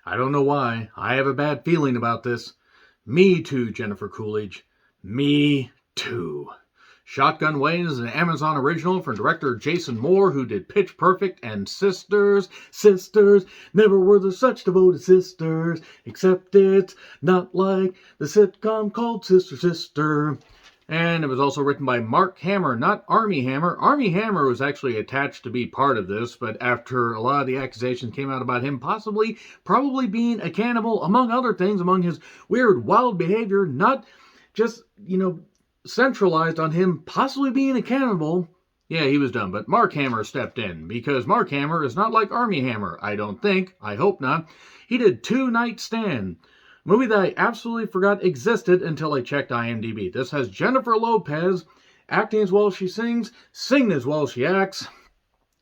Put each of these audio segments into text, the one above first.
I don't know why. I have a bad feeling about this. Me too, Jennifer Coolidge. Me too. Shotgun Wedding is an Amazon original from director Jason Moore, who did Pitch Perfect and Sisters. Sisters, never were there such devoted sisters, except it's not like the sitcom called Sister Sister. And it was also written by Mark Hammer, not Armie Hammer. Armie Hammer was actually attached to be part of this, but after a lot of the accusations came out about him probably being a cannibal, among other things, among his weird, wild behavior, not just, centralized on him possibly being a cannibal. Yeah, he was done, but Mark Hammer stepped in, because Mark Hammer is not like Armie Hammer, I don't think. I hope not. He did Two Night Stand, a movie that I absolutely forgot existed until I checked IMDb. This has Jennifer Lopez acting as well as she sings, singing as well as she acts,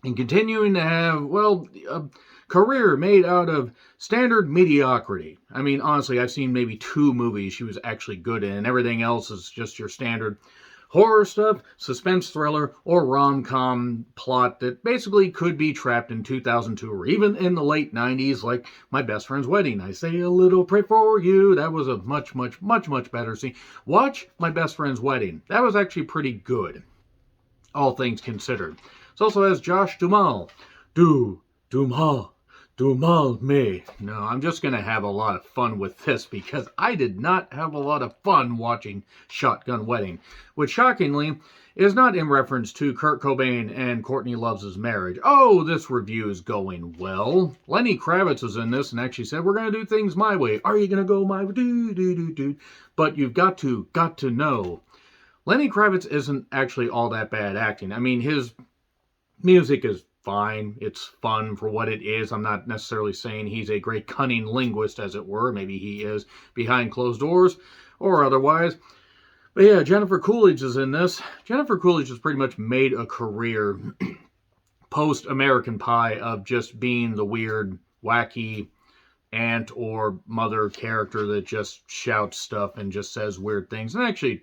and continuing to have, a career made out of standard mediocrity. I mean, honestly, I've seen maybe 2 movies she was actually good in, and everything else is just your standard horror stuff, suspense thriller, or rom-com plot that basically could be trapped in 2002 or even in the late 90s, like My Best Friend's Wedding. I say a little pray for you. That was a much, much, much, much better scene. Watch My Best Friend's Wedding. That was actually pretty good, all things considered. It also has Josh Duhamel. Duhamel. Me. No, I'm just going to have a lot of fun with this because I did not have a lot of fun watching Shotgun Wedding, which shockingly is not in reference to Kurt Cobain and Courtney Love's marriage. Oh, this review is going well. Lenny Kravitz is in this and actually said, we're going to do things my way. Are you going to go my way? But you've got to know. Lenny Kravitz isn't actually all that bad acting. I mean, his music is fine. It's fun for what it is. I'm not necessarily saying he's a great cunning linguist, as it were. Maybe he is behind closed doors or otherwise. But yeah, Jennifer Coolidge is in this. Jennifer Coolidge has pretty much made a career post-American Pie of just being the weird, wacky aunt or mother character that just shouts stuff and just says weird things. And actually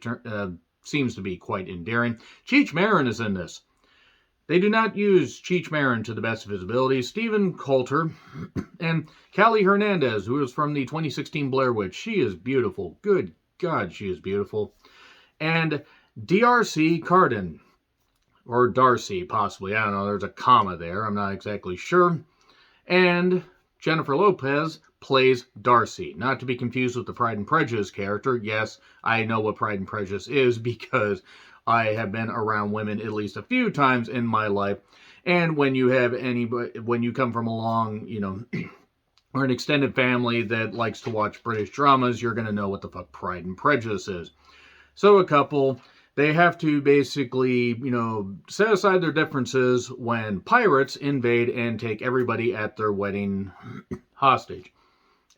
seems to be quite endearing. Cheech Marin is in this. They do not use Cheech Marin to the best of his abilities. Stephen Coulter and Callie Hernandez, who is from the 2016 Blair Witch. She is beautiful. Good God, she is beautiful. And D.R.C. Carden. Or Darcy, possibly. I don't know. There's a comma there. I'm not exactly sure. And Jennifer Lopez plays Darcy. Not to be confused with the Pride and Prejudice character. Yes, I know what Pride and Prejudice is because I have been around women at least a few times in my life. And when you have when you come from a long, or an extended family that likes to watch British dramas, you're going to know what the fuck Pride and Prejudice is. So a couple, they have to basically, set aside their differences when pirates invade and take everybody at their wedding hostage.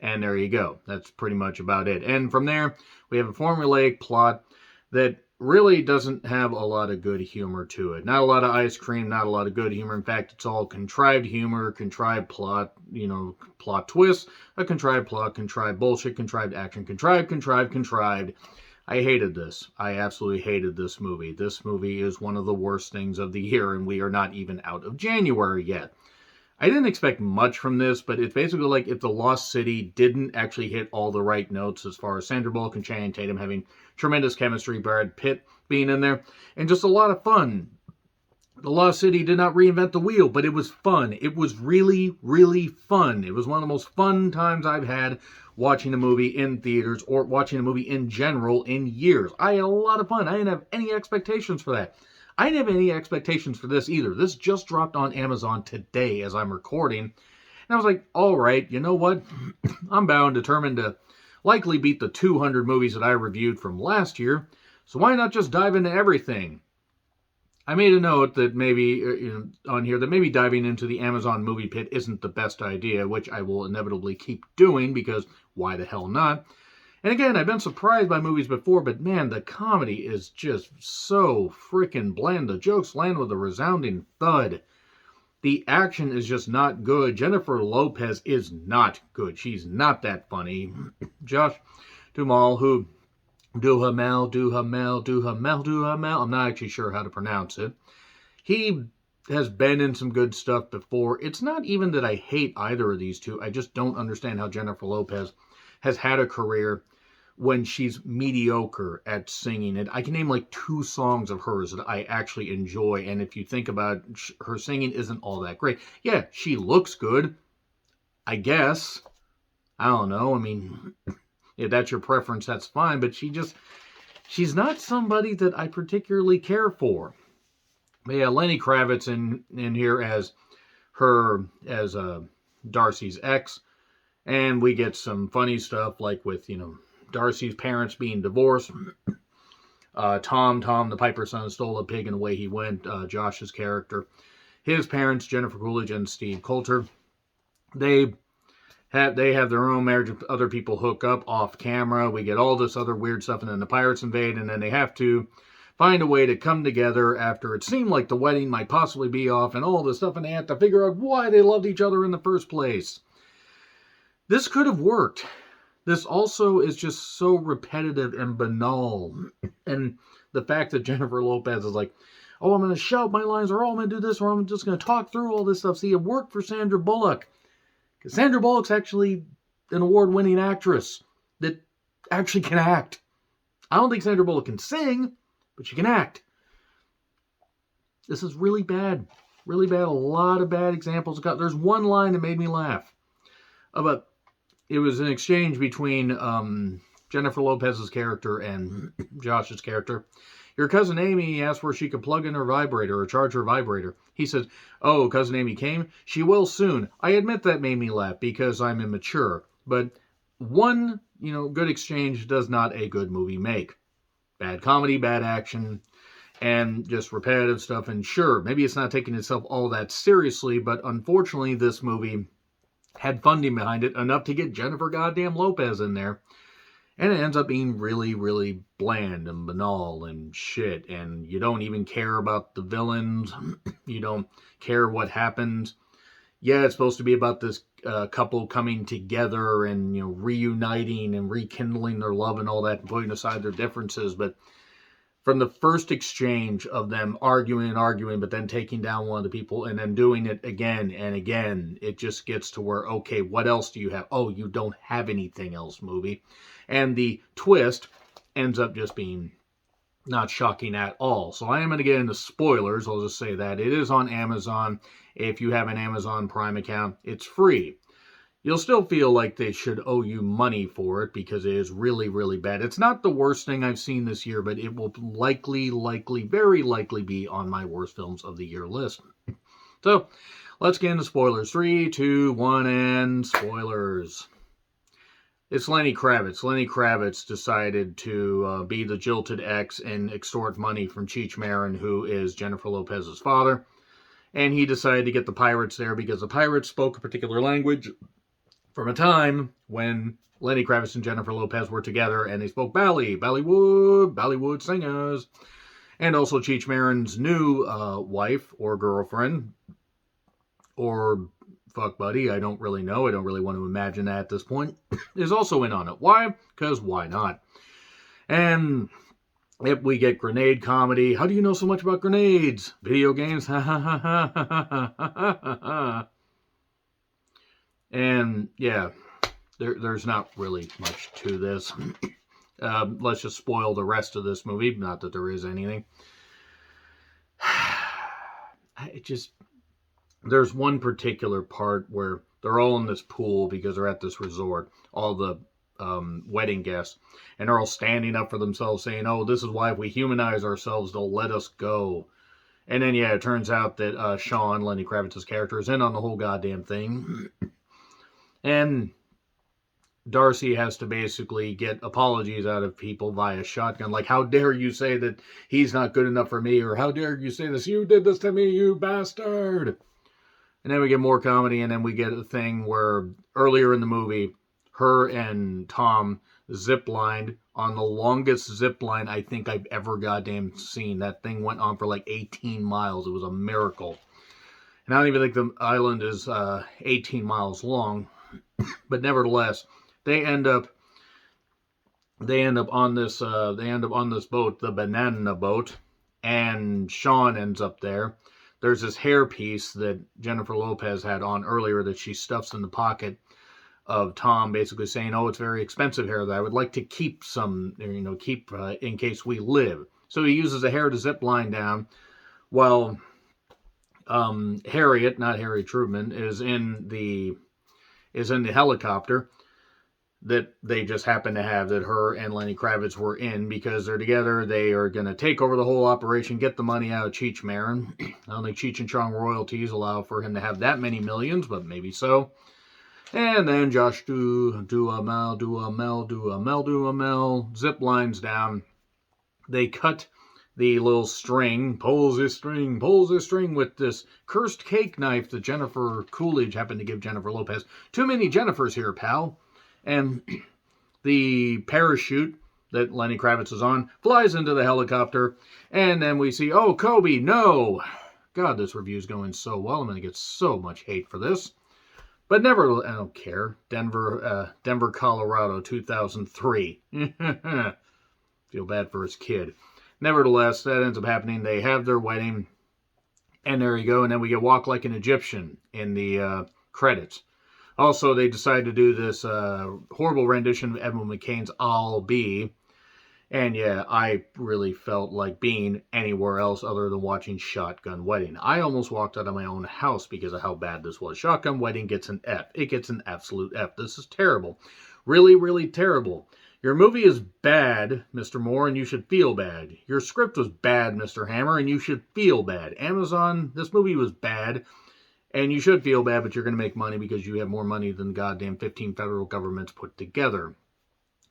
And there you go. That's pretty much about it. And from there, we have a formulaic plot that really doesn't have a lot of good humor to it. Not a lot of ice cream, not a lot of good humor. In fact, it's all contrived humor, contrived plot, plot twists, a contrived plot, contrived bullshit, contrived action, contrived. I hated this. I absolutely hated this movie. This movie is one of the worst things of the year, and we are not even out of January yet. I didn't expect much from this, but it's basically like if The Lost City didn't actually hit all the right notes as far as Sandra Bullock and Channing Tatum having tremendous chemistry, Brad Pitt being in there, and just a lot of fun. The Lost City did not reinvent the wheel, but it was fun. It was really, really fun. It was one of the most fun times I've had watching a movie in theaters or watching a movie in general in years. I had a lot of fun. I didn't have any expectations for that. I didn't have any expectations for this either. This just dropped on Amazon today as I'm recording. And I was like, all right, you know what? I'm determined to likely beat the 200 movies that I reviewed from last year. So why not just dive into everything? I made a note that maybe on here that maybe diving into the Amazon movie pit isn't the best idea, which I will inevitably keep doing because why the hell not? And again, I've been surprised by movies before, but man, the comedy is just so freaking bland. The jokes land with a resounding thud. The action is just not good. Jennifer Lopez is not good. She's not that funny. Josh Duhamel, Duhamel. I'm not actually sure how to pronounce it. He has been in some good stuff before. It's not even that I hate either of these two. I just don't understand how Jennifer Lopez has had a career when she's mediocre at singing. And I can name like 2 songs of hers that I actually enjoy. And if you think about it, her singing isn't all that great. Yeah, she looks good, I guess. I don't know. I mean, if that's your preference, that's fine. But she's not somebody that I particularly care for. But yeah, Lenny Kravitz in here as Darcy's ex. And we get some funny stuff like with, Darcy's parents being divorced. Tom, the Piper son, stole a pig and away he went. Josh's character. His parents, Jennifer Coolidge and Steve Coulter, they have their own marriage. Other people hook up off camera. We get all this other weird stuff, and then the pirates invade, and then they have to find a way to come together after it seemed like the wedding might possibly be off and all this stuff, and they have to figure out why they loved each other in the first place. This could have worked. This also is just so repetitive and banal. And the fact that Jennifer Lopez is like, oh, I'm going to shout my lines, or oh, I'm going to do this, or I'm just going to talk through all this stuff. See, it worked for Sandra Bullock. Because Sandra Bullock's actually an award-winning actress that actually can act. I don't think Sandra Bullock can sing, but she can act. This is really bad. Really bad. A lot of bad examples. There's one line that made me laugh. It was an exchange between Jennifer Lopez's character and Josh's character. Your cousin Amy asked where she could plug in her vibrator or charge her vibrator. He says, oh, cousin Amy came? She will soon. I admit that made me laugh because I'm immature. But one, good exchange does not a good movie make. Bad comedy, bad action, and just repetitive stuff. And sure, maybe it's not taking itself all that seriously, but unfortunately this movie had funding behind it enough to get Jennifer goddamn Lopez in there. And it ends up being really, really bland and banal and shit. And you don't even care about the villains. You don't care what happens. Yeah, it's supposed to be about this couple coming together and, reuniting and rekindling their love and all that, and putting aside their differences. But from the first exchange of them arguing, but then taking down one of the people and then doing it again and again, it just gets to where, okay, what else do you have? Oh, you don't have anything else, movie. And the twist ends up just being not shocking at all. So I am going to get into spoilers. I'll just say that. It is on Amazon. If you have an Amazon Prime account, it's free. You'll still feel like they should owe you money for it because it is really, really bad. It's not the worst thing I've seen this year, but it will very likely be on my worst films of the year list. So, let's get into spoilers. 3, 2, 1, and spoilers. It's Lenny Kravitz. Lenny Kravitz decided to be the jilted ex and extort money from Cheech Marin, who is Jennifer Lopez's father. And he decided to get the pirates there because the pirates spoke a particular language from a time when Lenny Kravitz and Jennifer Lopez were together, and they spoke Bollywood singers. And also Cheech Marin's new wife or girlfriend or fuck buddy, I don't really know. I don't really want to imagine that at this point, is also in on it. Why? Because why not? And if we get grenade comedy, how do you know so much about grenades? Video games? Ha ha ha ha ha ha ha ha. And yeah, there's not really much to this. Let's just spoil the rest of this movie. Not that there is anything. There's one particular part where they're all in this pool because they're at this resort, all the wedding guests, and they're all standing up for themselves saying, oh, this is why if we humanize ourselves, they'll let us go. And then, yeah, it turns out that Sean, Lenny Kravitz's character, is in on the whole goddamn thing. And Darcy has to basically get apologies out of people via shotgun. Like, how dare you say that he's not good enough for me? Or how dare you say this? You did this to me, you bastard. And then we get more comedy. And then we get a thing where earlier in the movie, her and Tom ziplined on the longest zip line I think I've ever goddamn seen. That thing went on for like 18 miles. It was a miracle. And I don't even think the island is 18 miles long. But nevertheless, they end up on this boat, the banana boat, and Sean ends up there. there's this hair piece that Jennifer Lopez had on earlier that she stuffs in the pocket of Tom, basically saying, "Oh, it's very expensive hair that I would like to keep some, keep in case we live." So he uses a hair to zip line down, while Harriet, not Harry Truman, is in the helicopter that they just happen to have, that her and Lenny Kravitz were in, because they're together. They are going to take over the whole operation, get the money out of Cheech Marin. I don't think Cheech and Chong royalties allow for him to have that many millions, but maybe so. And then Josh Duhamel zip lines down. They cut the little string, pulls this string with this cursed cake knife that Jennifer Coolidge happened to give Jennifer Lopez. Too many Jennifers here, pal. And the parachute that Lenny Kravitz is on flies into the helicopter. And then we see, oh, Kobe, no. God, this review is going so well. I'm going to get so much hate for this. But never, I don't care. Denver, Colorado, 2003. Feel bad for his kid. Nevertheless, that ends up happening. They have their wedding, and there you go. And then we get Walk Like an Egyptian in the credits. Also, they decided to do this horrible rendition of Evan McCain's I'll Be. And yeah, I really felt like being anywhere else other than watching Shotgun Wedding. I almost walked out of my own house because of how bad this was. Shotgun Wedding gets an F. It gets an absolute F. This is terrible. Really, really terrible. Your movie is bad, Mr. Moore, and you should feel bad. Your script was bad, Mr. Hammer, and you should feel bad. Amazon, this movie was bad, and you should feel bad, but you're going to make money because you have more money than the goddamn 15 federal governments put together.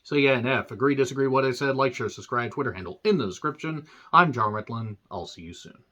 So yeah, an F. Agree, disagree, what I said, like, share, subscribe, Twitter handle in the description. I'm John Ritlin. I'll see you soon.